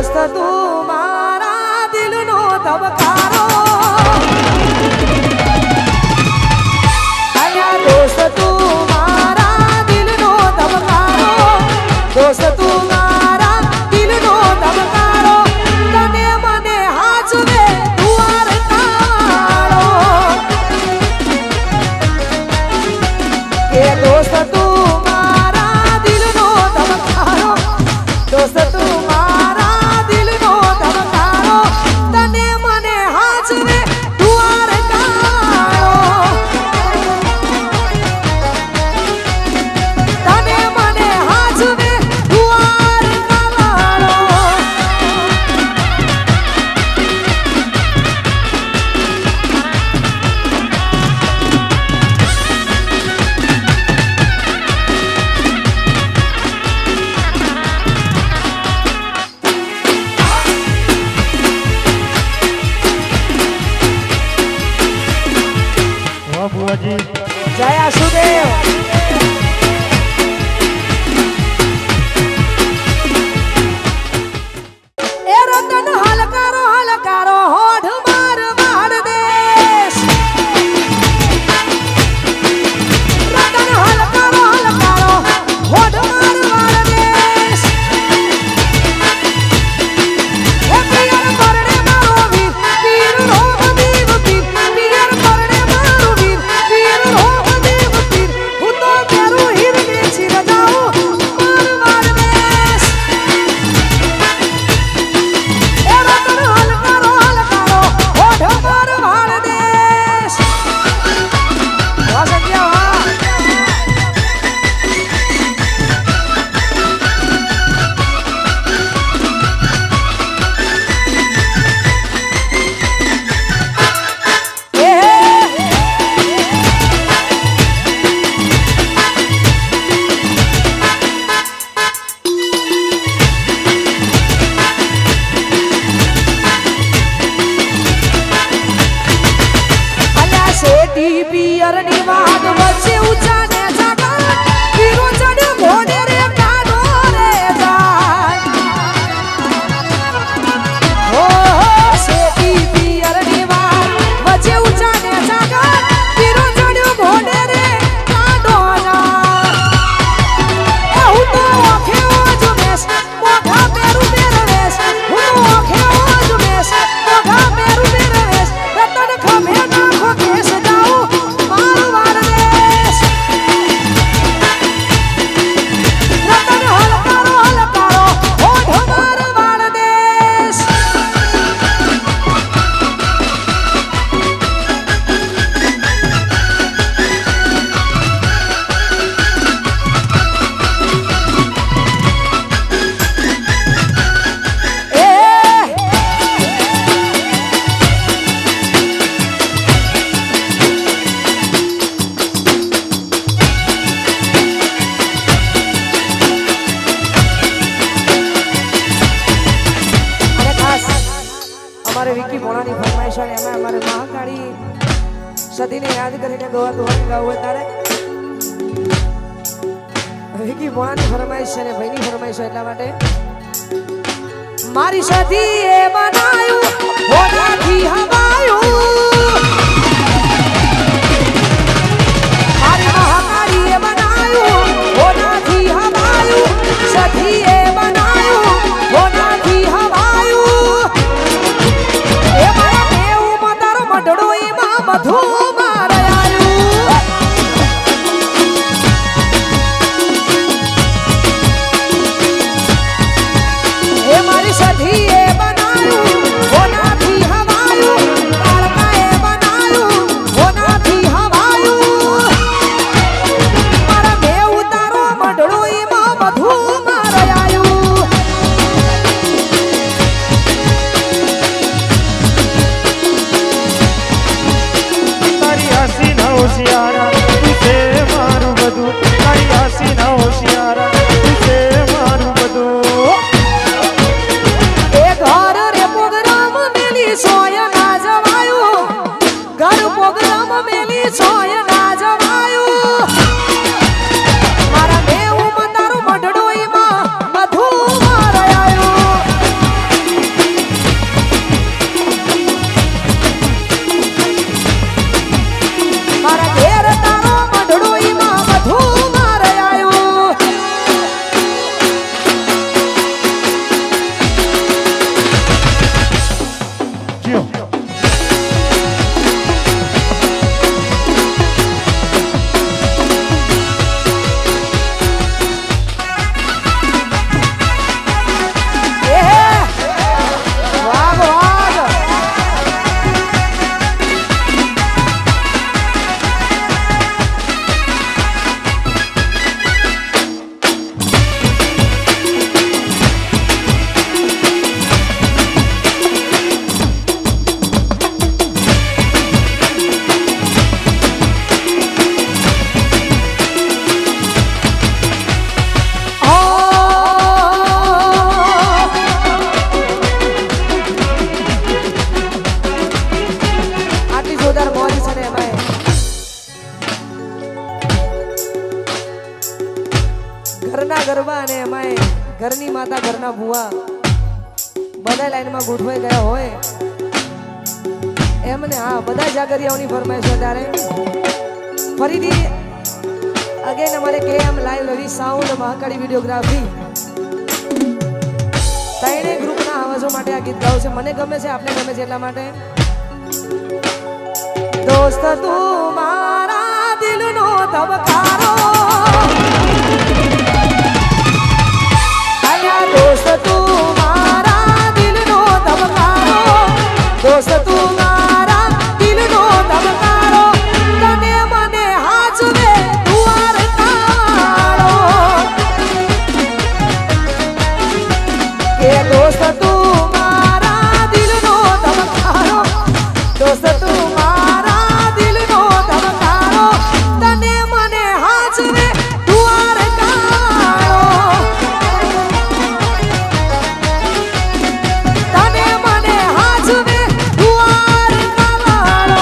दोस्त तू मारा दिल नो धबकारो आया दोस्त तू मारा दिल नो धबकारो दोस्त तू मारा दिल नो धबकारो तने मने हाजवे दुआर तारो के दोस्त तू मारा दिल नो धबकारो दोस्त तू मारा दिल नो धबकारो तने मने हाजवे दुआर तारो तने मने हाजवे दुआर तारो વાહ બુઆજી जय आशुदेव ए रतन हलकारो होठ मार मार देश रतन हलकारो होठ मार मार देश ए पियर करने मारो वीर पीर रोग देव पीर पियर करने मारो वीर पीर रोग देव पीर હું તો તેરું હિરને છીર જાઉં માર માર દેશ એ રતન હલકારો હોઠ માર માર દેશ વાહ સંજ્ઞા વાહ અલ્યા શેઠી પિયરની વાત વચ્ચે ઊંચા ને જાગા પીરો ચડ્યો ઘોડે રે કાઢો રે જાય હો શેઠી પિયરની વાત વચ્ચે ઊંચા ને જાગા પીરો ચડ્યો ઘોડે રે કાઢો જાય એ હું તો ઓખે ઓજ મેસ મોઢા પેરું પહેરવેશ હું તો ઓખે ઓજ મેસ મોઢા પેરું પહેરવેશ રતન ખભે નાખો કેસ જાઉં મારું વાર દેશ રતન હલકારો હોઠ માર વાર દેશ અને ખાસ અમારે વિકી ભોણાની ફરમાઈશ અને એમાં અમારે મહાકાળી સતીને યાદ કરીને ગવાતું હોય ગાવું હોય ત્યારે વિકી ભોણાની ફરમાઈશ છે ને ભાઈની ફરમાઈશ છે એટલા માટે મારી સતીએ બનાયું હોનાથી હવાયું મારી મહાકાળીએ બનાયું હોનાથી હવાયું સતીએ બનાયું હોનાથી હવાયું એ મારા દેવમાં તારો મઢડો એમાં બધું મારે આવ્યું એ મારી સતીએ બનાયું હોનાથી હવાયું માતા ઘરના ભુવા બધા લાઈનમાં ગોઠવાઈ ગયા હોય એમને હા બધા જાગરિયાઓની ફરમાઈશ છે ત્યારે ફરીથી અગેન અમારે કેએમ લાઈવ રવિ સાઉન્ડ મહાકાળી વિડીયોગ્રાફી ત્રણે ગ્રુપના આવાજો માટે આ ગીત ગાવું છે મને ગમે છે આપને ગમે છે એટલા માટે દોસ્ત તું મારા દિલનો ધબકારો અલ્યા દોસ્ત તું મારા દિલનો ધબકારો દોસ્ત તું મારા દિલનો ધબકારો તને મને હાચવે દુઆર કાળો કે દોસ્ત તું મારા દિલનો ધબકારો દોસ્ત તું મારા દિલનો ધબકારો તને મને હાચવે દુઆર કાળો તને મને હાચવે દુઆર કાળો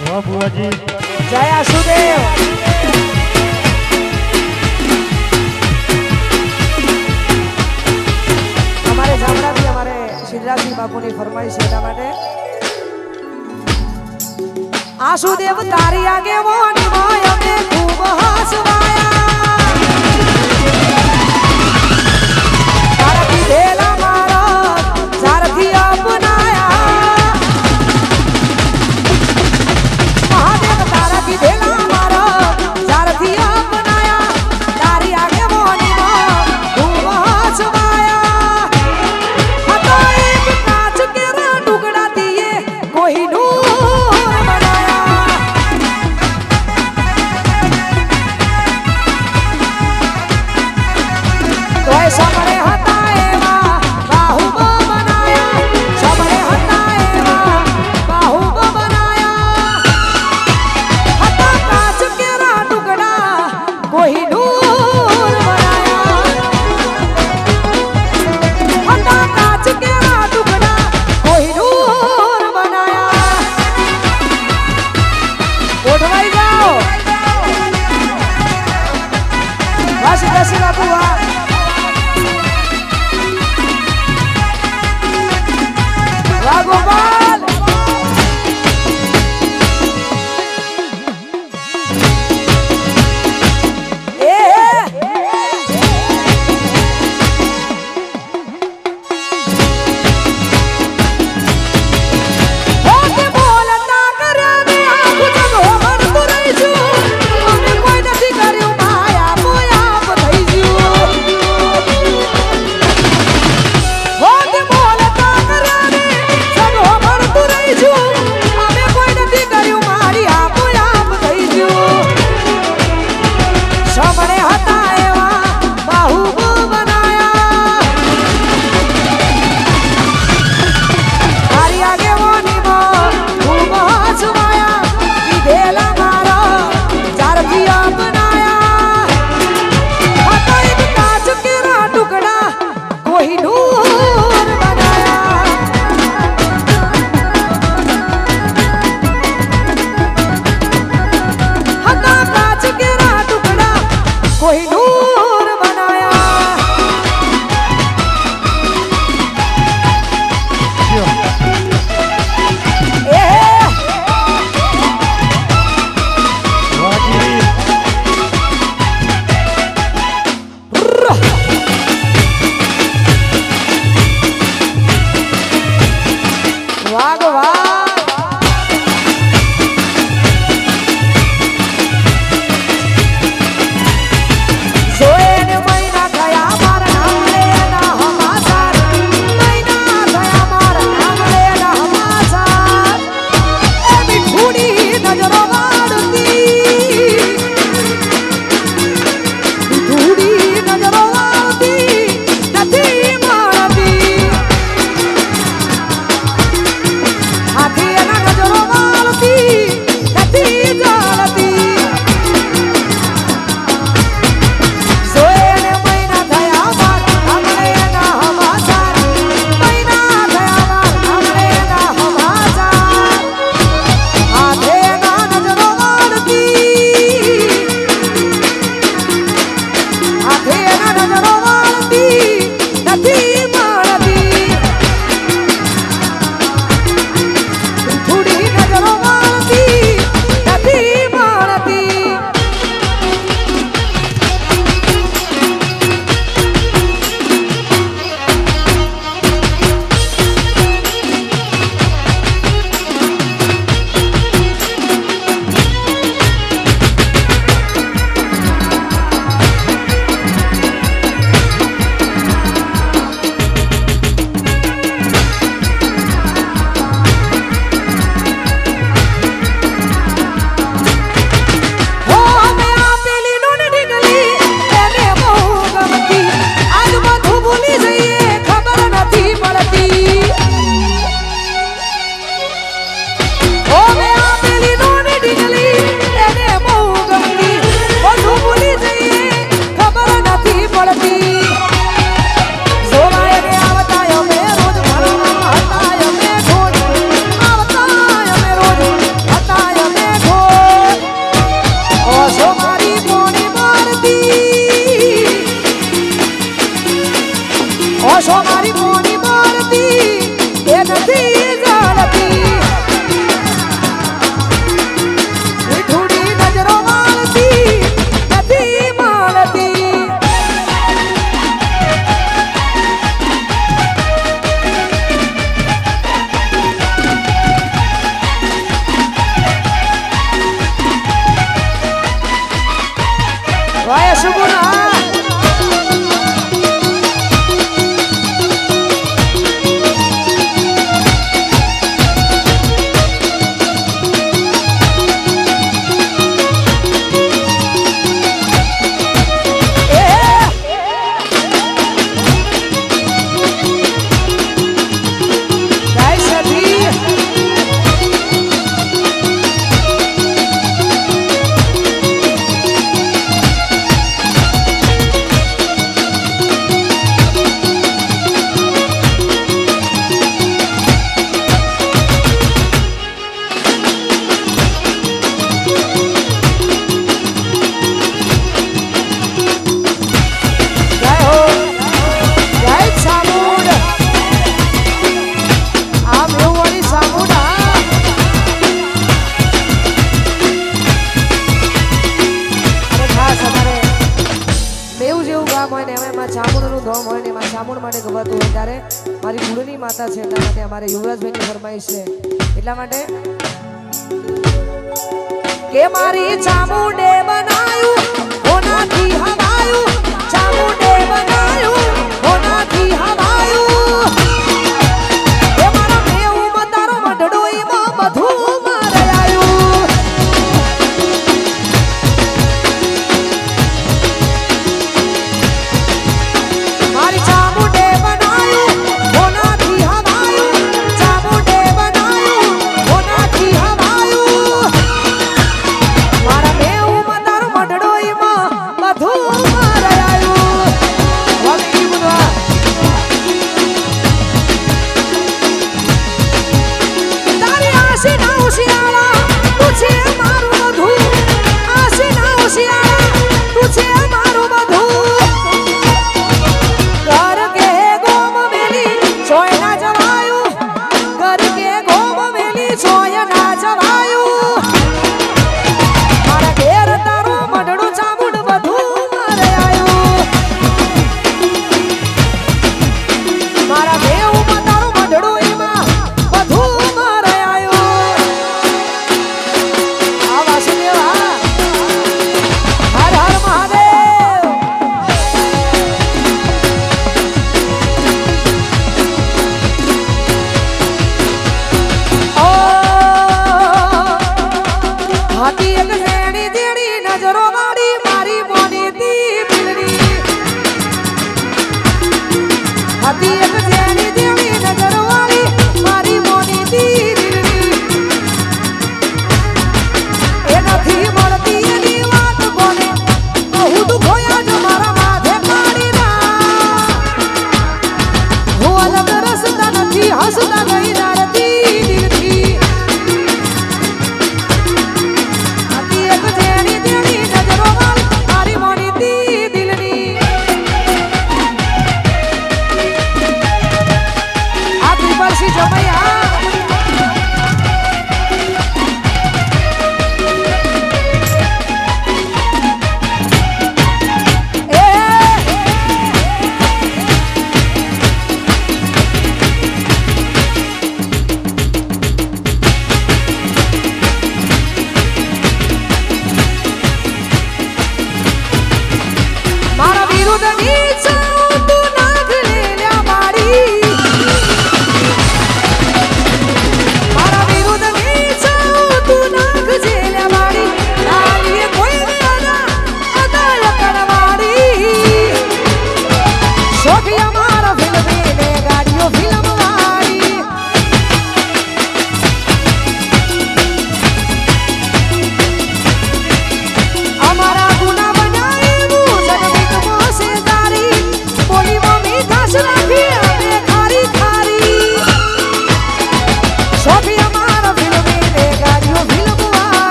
વાહ બુઆજી જય આશુદેવ અમારે જામડાથી અમારે સિદ્ધરાજસિંહ બાપુની ફરમાઈશ છે એટલા માટે આશુદેવ તારી આગેવાની માં અમે ખૂબ હસવાયા તારા કીધેલા મારા સારથી અપનાયા મહાદેવ તારા કીધેલા મારા સારથી અપનાયા તારી આગેવાની માં ખૂબ હસવાયા હતો એક કાચ કેરા ટુકડા દીએ કોહિનૂર બનાયા વાય સુગુના માટે ગવાતું હોય ત્યારે મારી ગુરુની માતા છે એટલા માટે અમારે યુવરાજભાઈની ફરમાઈશ છે એટલા માટે કે મારી ચામુંડે